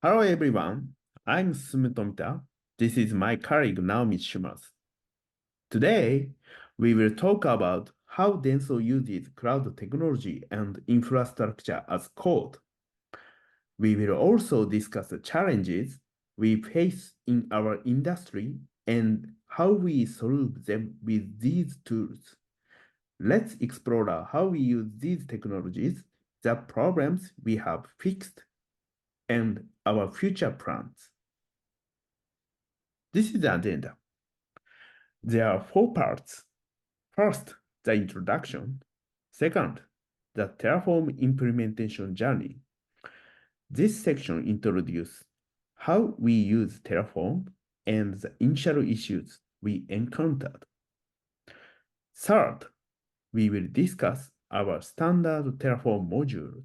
Hello everyone, I'm Susumu. This is my colleague Naomi Shimasu. Today, we will talk about how DENSO uses cloud technology and infrastructure as code. We will also discuss the challenges we face in our industry and how we solve them with these tools. Let's explore how we use these technologies, the problems we have fixed, and our future plans. This is the agenda. There are four parts. First, the introduction. Second, the Terraform implementation journey. This section introduces how we use Terraform and the initial issues we encountered. Third, we will discuss our standard Terraform modules.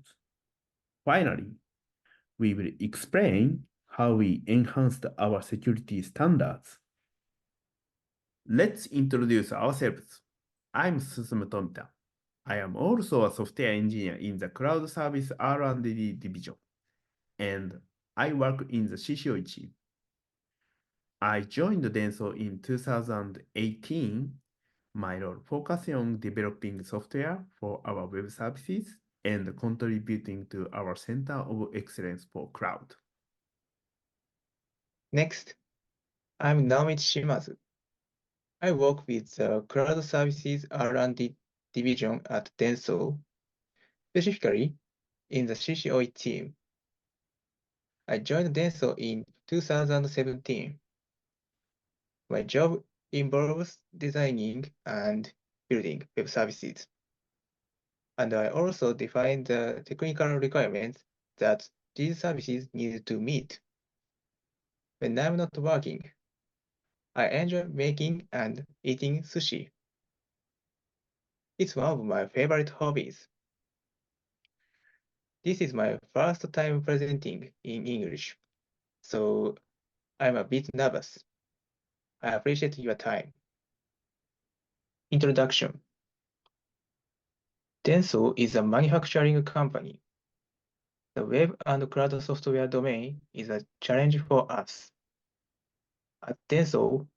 Finally, we will explain how we enhanced our security standards. Let's introduce ourselves. I'm Susumu Tomita. I am also a software engineer in the cloud service R&D division, and I work in the CCO team. I joined DENSO in 2018, my role focusing on developing software for our web services and contributing to our Center of Excellence for Cloud. Next, I'm Naomi Shimazu. I work with the Cloud Services R&D division at DENSO, specifically in the CCO team. I joined DENSO in 2017. My job involves designing and building web services. And I also define the technical requirements that these services need to meet. When I'm not working, I enjoy making and eating sushi. It's one of my favorite hobbies. This is my first time presenting in English, so I'm a bit nervous. I appreciate your time. Introduction. DENSO is a manufacturing company. The web and cloud software domain is a challenge for us. At DENSO,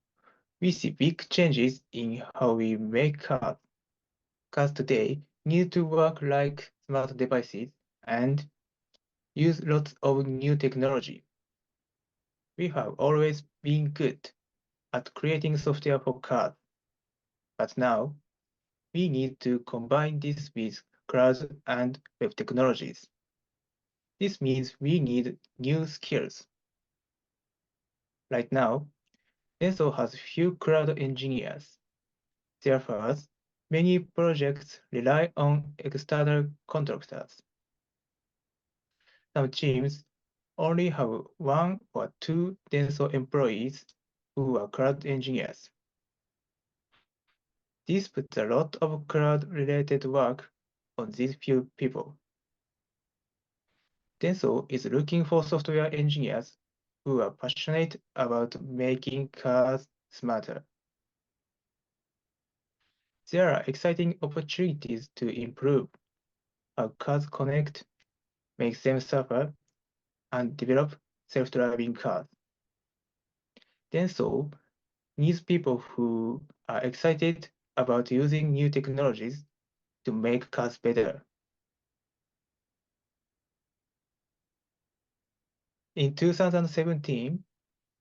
we see big changes in how we make cars. Cars today need to work like smart devices and use lots of new technology. We have always been good at creating software for cars, but now we need to combine this with cloud and web technologies. This means we need new skills. Right now, DENSO has few cloud engineers. Therefore, many projects rely on external contractors. Some teams only have one or two DENSO employees who are cloud engineers. This puts a lot of cloud-related work on these few people. DENSO is looking for software engineers who are passionate about making cars smarter. There are exciting opportunities to improve how cars connect, make them safer, and develop self-driving cars. DENSO needs people who are excited about using new technologies to make cars better. In 2017,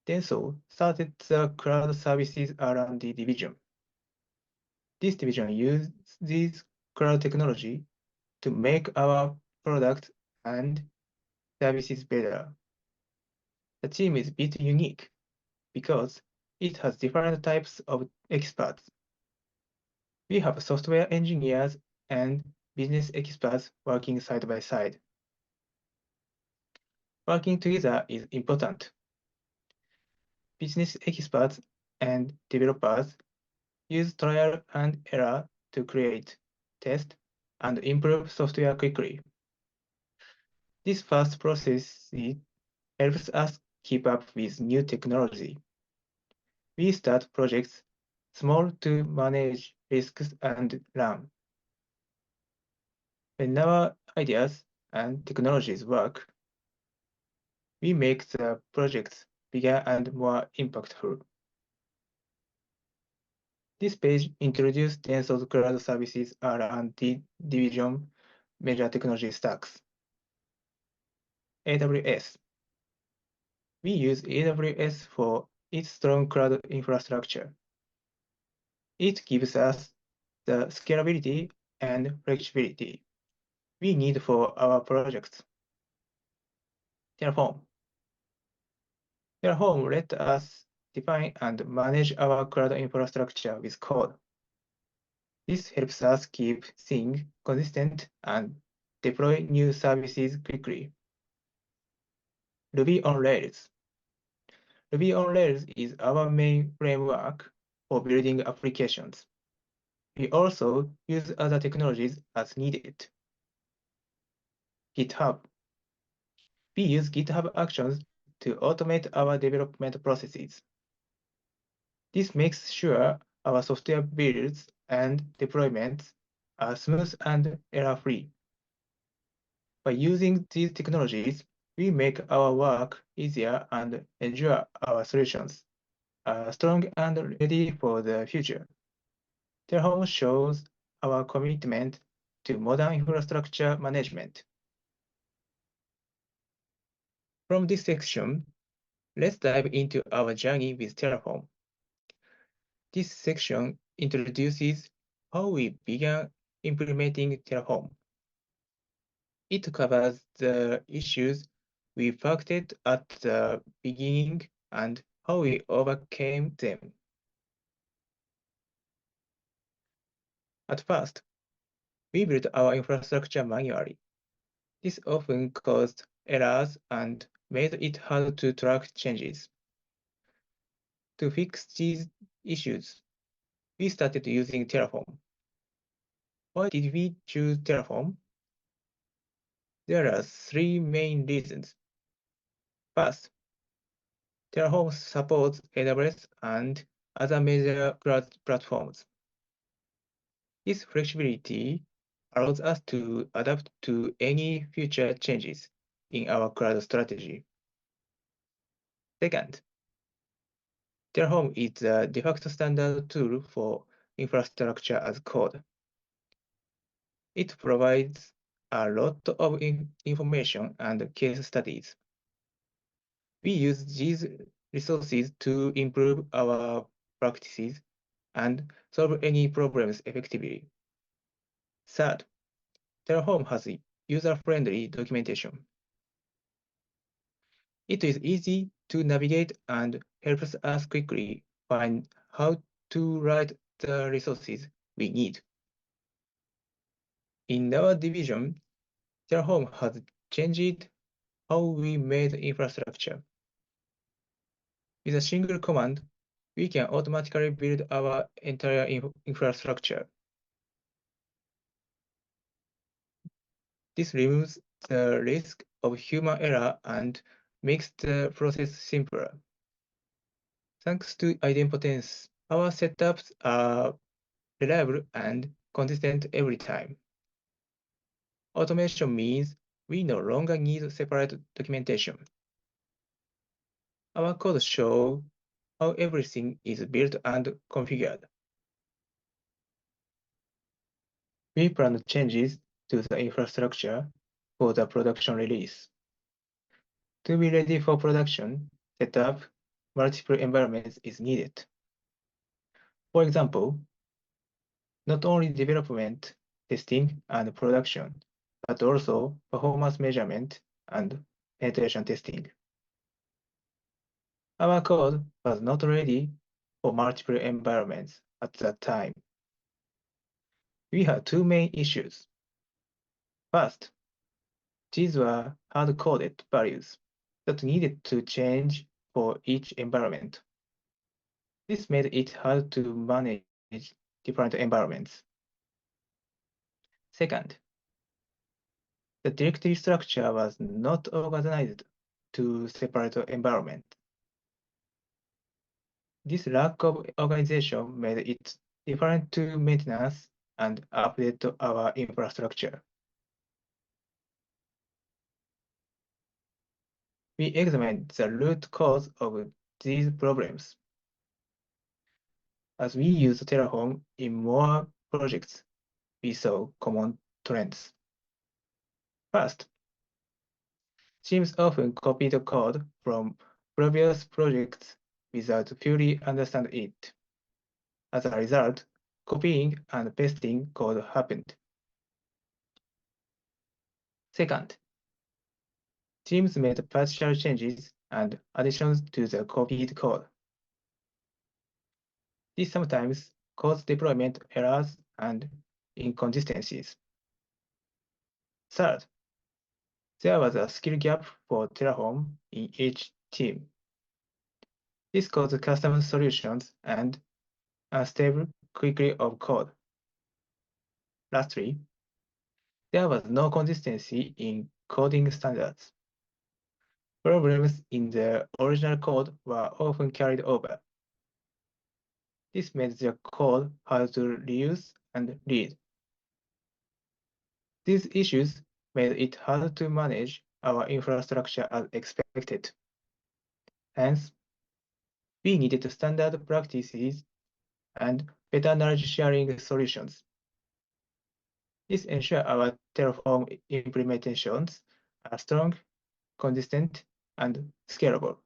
DENSO started the Cloud Services R&D division. This division uses cloud technology to make our products and services better. The team is a bit unique because it has different types of experts. We have software engineers and business experts working side by side. Working together is important. Business experts and developers use trial and error to create, test, and improve software quickly. This fast process helps us keep up with new technology. We start projects small to manage risks and learn. When our ideas and technologies work, we make the projects bigger and more impactful. This page introduces DENSO's cloud services R&D division major technology stacks. AWS. We use AWS for its strong cloud infrastructure. It gives us the scalability and flexibility we need for our projects. Terraform. Terraform lets us define and manage our cloud infrastructure with code. This helps us keep things consistent and deploy new services quickly. Ruby on Rails. Ruby on Rails is our main framework for building applications. We also use other technologies as needed. GitHub. We use GitHub Actions to automate our development processes. This makes sure our software builds and deployments are smooth and error-free. By using these technologies, we make our work easier and ensure our solutions are strong and ready for the future. Terraform shows our commitment to modern infrastructure management. From this section, let's dive into our journey with Terraform. This section introduces how we began implementing Terraform. It covers the issues we faced at the beginning and how we overcame them. At first, we built our infrastructure manually. This often caused errors and made it hard to track changes. To fix these issues, we started using Terraform. Why did we choose Terraform? There are three main reasons. First, Terraform supports AWS and other major cloud platforms. This flexibility allows us to adapt to any future changes in our cloud strategy. Second, Terraform is the de facto standard tool for infrastructure as code. It provides a lot of information and case studies. We use these resources to improve our practices and solve any problems effectively. Third, Terraform has user-friendly documentation. It is easy to navigate and helps us quickly find how to write the resources we need. In our division, Terraform has changed how we made infrastructure. With a single command, we can automatically build our entire infrastructure. This removes the risk of human error and makes the process simpler. Thanks to idempotence, our setups are reliable and consistent every time. Automation means we no longer need separate documentation. Our code shows how everything is built and configured. We plan changes to the infrastructure for the production release. To be ready for production, set up multiple environments is needed. For example, not only development, testing, and production, but also performance measurement and penetration testing. Our code was not ready for multiple environments at that time. We had two main issues. First, these were hard-coded values that needed to change for each environment. This made it hard to manage different environments. Second, the directory structure was not organized to separate environments. This lack of organization made it different to maintenance and update our infrastructure. we examined the root cause of these problems. As we used Terraform in more projects, we saw common trends. First, teams often copy the code from previous projects without fully understanding it. As a result, copying and pasting code happened. Second, teams made partial changes and additions to the copied code. This sometimes caused deployment errors and inconsistencies. Third, there was a skill gap for Terraform in each team. This caused custom solutions and unstable quality of code. Lastly, there was no consistency in coding standards. Problems in the original code were often carried over. This made the code hard to reuse and read. These issues made it hard to manage our infrastructure as expected. Hence, we needed standard practices and better knowledge sharing solutions. This ensures our Terraform implementations are strong, consistent, and scalable.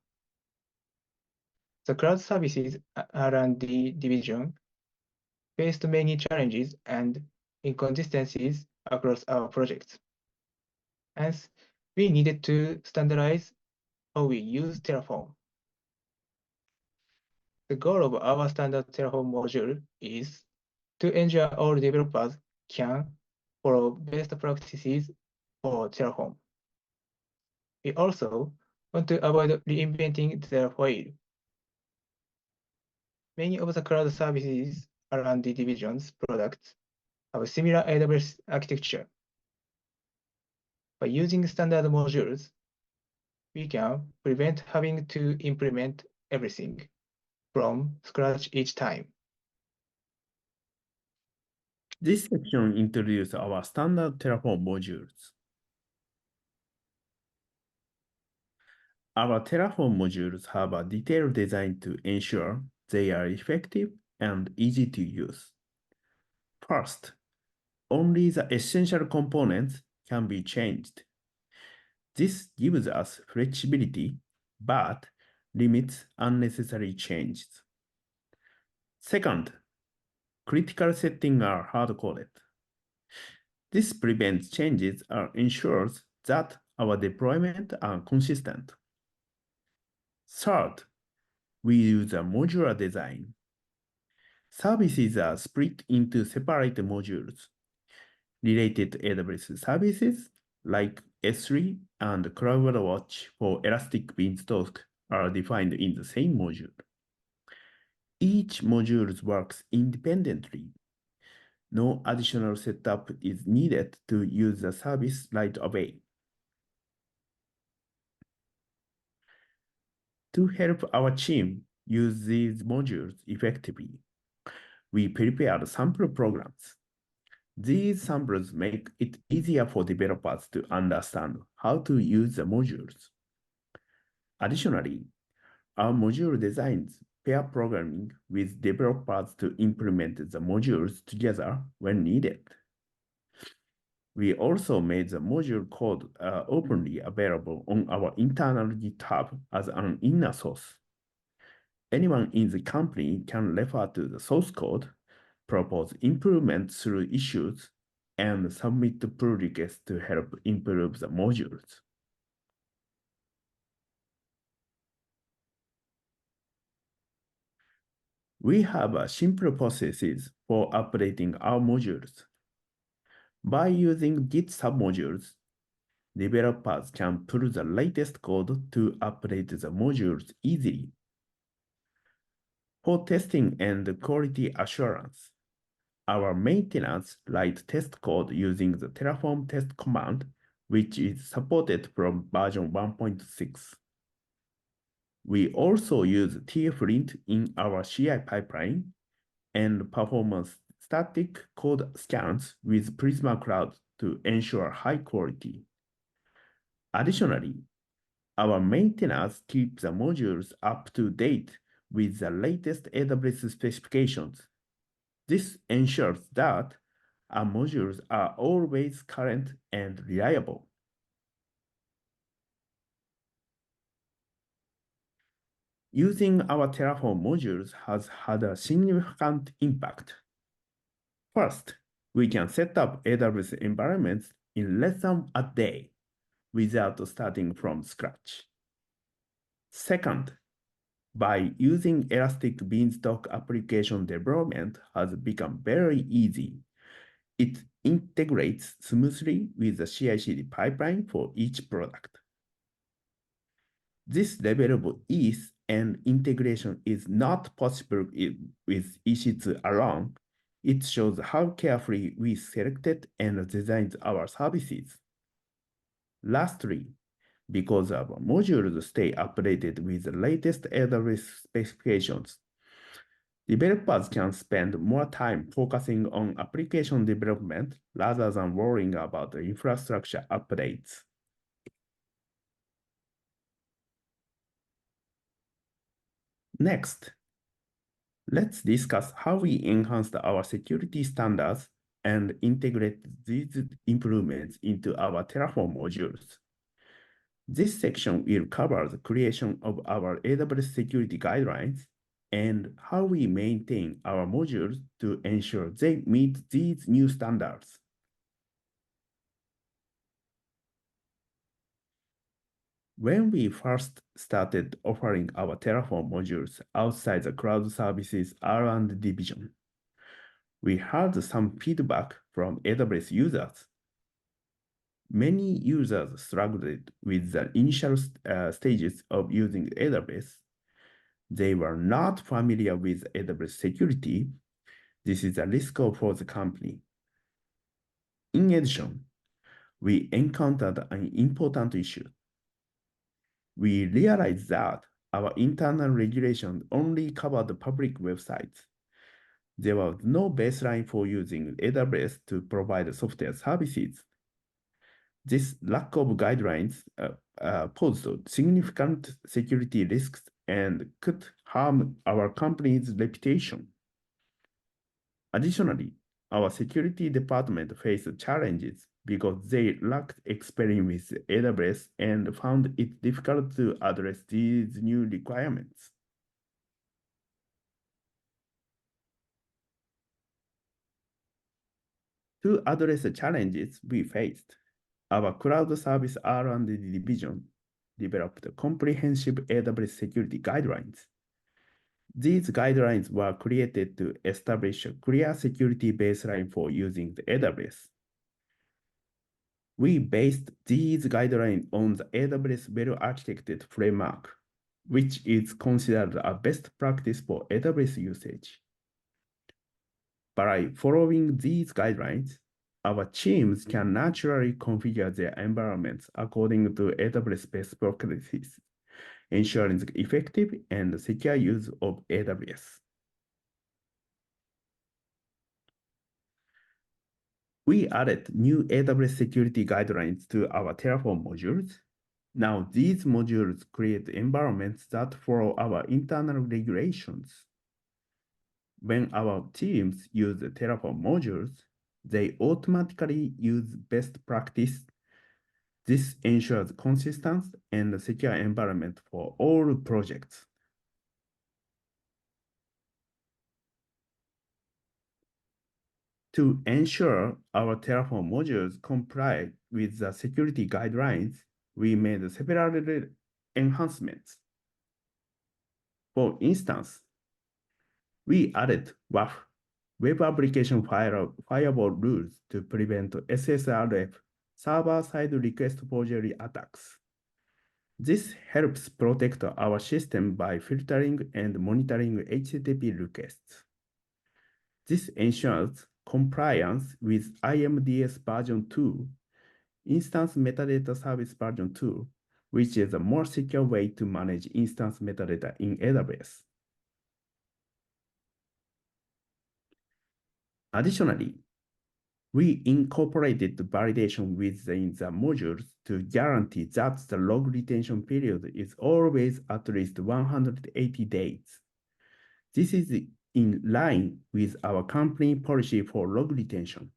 The cloud services R&D division faced many challenges and inconsistencies across our projects. Hence, we needed to standardize how we use Terraform. The goal of our standard Terraform module is to ensure all developers can follow best practices for Terraform. We also want to avoid reinventing the wheel. Many of the cloud services around the division's products have a similar AWS architecture. By using standard modules, we can prevent having to implement everything from scratch each time. This section introduces our standard Terraform modules. Our Terraform modules have a detailed design to ensure they are effective and easy to use. First, only the essential components can be changed. This gives us flexibility, but limits unnecessary changes. Second, critical settings are hard-coded. This prevents changes and ensures that our deployment are consistent. Third, we use a modular design. Services are split into separate modules. Related AWS services like S3 and CloudWatch for Elastic Beanstalk are defined in the same module. Each module works independently. No additional setup is needed to use the service right away. To help our team use these modules effectively, we prepared sample programs. These samples make it easier for developers to understand how to use the modules. Additionally, our module designs pair programming with developers to implement the modules together when needed. We also made the module code openly available on our internal GitHub as an inner source. Anyone in the company can refer to the source code, propose improvements through issues, and submit pull requests to help improve the modules. We have simple processes for updating our modules. By using Git submodules, developers can pull the latest code to update the modules easily. For testing and quality assurance, our maintenance write test code using the Terraform test command, which is supported from version 1.6. We also use tflint in our CI pipeline and perform static code scans with Prisma Cloud to ensure high quality. Additionally, Our maintainers keep the modules up to date with the latest AWS specifications. This ensures that our modules are always current and reliable. Using our Terraform modules has had a significant impact. First, we can set up AWS environments in less than a day without starting from scratch. Second, by using Elastic Beanstalk application development has become very easy. It integrates smoothly with the CI/CD pipeline for each product. This level of ease and integration is not possible with EC2 alone. It shows how carefully we selected and designed our services. Lastly, because our modules stay updated with the latest AWS specifications, developers can spend more time focusing on application development rather than worrying about the infrastructure updates. Next, let's discuss how we enhanced our security standards and integrate these improvements into our Terraform modules. This section will cover the creation of our AWS security guidelines and how we maintain our modules to ensure they meet these new standards. When we first started offering our Terraform modules outside the cloud services R&D division, we had some feedback from AWS users. Many users struggled with the initial stages of using AWS. They were not familiar with AWS security. This is a risk for the company. In addition, we encountered an important issue. We realized that our internal regulation only covered public websites. There was no baseline for using AWS to provide software services. This lack of guidelines posed significant security risks and could harm our company's reputation. Additionally, our security department faced challenges because they lacked experience with AWS and found it difficult to address these new requirements. To address the challenges we faced, our cloud service R&D division developed comprehensive AWS security guidelines. These guidelines were created to establish a clear security baseline for using the AWS. We based these guidelines on the AWS well-architected framework, which is considered a best practice for AWS usage. By following these guidelines, our teams can naturally configure their environments according to AWS best practices, ensuring the effective and secure use of AWS. We added new AWS security guidelines to our Terraform modules. Now, these modules create environments that follow our internal regulations. When our teams use the Terraform modules, they automatically use best practice. This ensures consistent and secure environment for all projects. To ensure our Terraform modules comply with the security guidelines, we made several enhancements. For instance, we added WAF, Web Application Firewall rules to prevent SSRF, server-side request forgery attacks. This helps protect our system by filtering and monitoring HTTP requests. This ensures compliance with IMDS version 2, Instance Metadata Service version 2, which is a more secure way to manage instance metadata in AWS. Additionally, We incorporated validation within the modules to guarantee that the log retention period is always at least 180 days. This is in line with our company policy for log retention.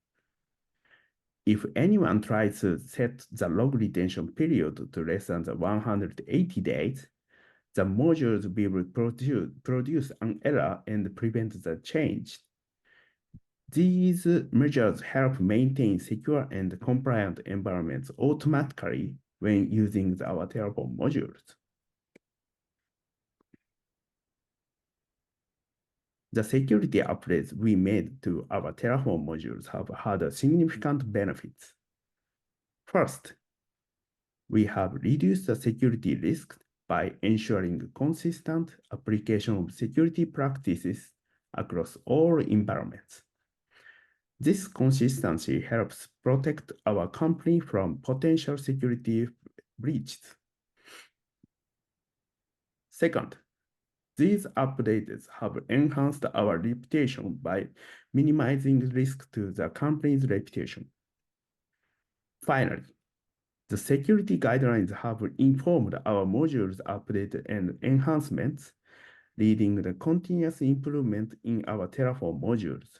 If anyone tries to set the log retention period to less than the 180 days, the modules will produce an error and prevent the change. These measures help maintain secure and compliant environments automatically when using our Terraform modules. The security updates we made to our Terraform modules have had significant benefits. First, we have reduced the security risks by ensuring consistent application of security practices across all environments. This consistency helps protect our company from potential security breaches. Second, these updates have enhanced our reputation by minimizing risk to the company's reputation. Finally, the security guidelines have informed our modules updates and enhancements, leading to continuous improvement in our Terraform modules.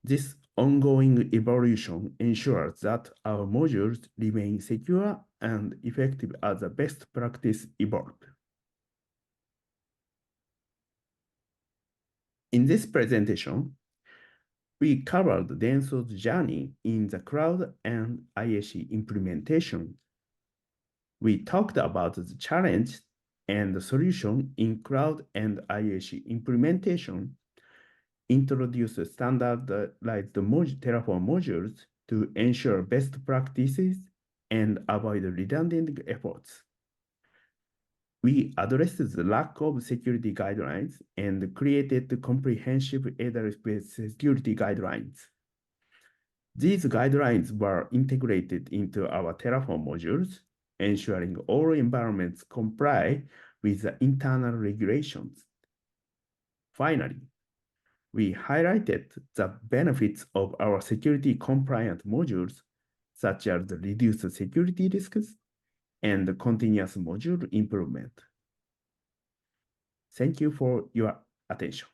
This ongoing evolution ensures that our modules remain secure and effective as the best practice evolve. In this presentation, we covered DENSO's journey in the cloud and IaC implementation. We talked about the challenge and the solution in cloud and IaC implementation, introduced standardized Terraform modules to ensure best practices and avoid redundant efforts. We addressed the lack of security guidelines and created comprehensive AWS security guidelines. These guidelines were integrated into our Terraform modules, ensuring all environments comply with the internal regulations. Finally, we highlighted the benefits of our security compliant modules, such as the reduced security risks and the continuous module improvement. Thank you for your attention.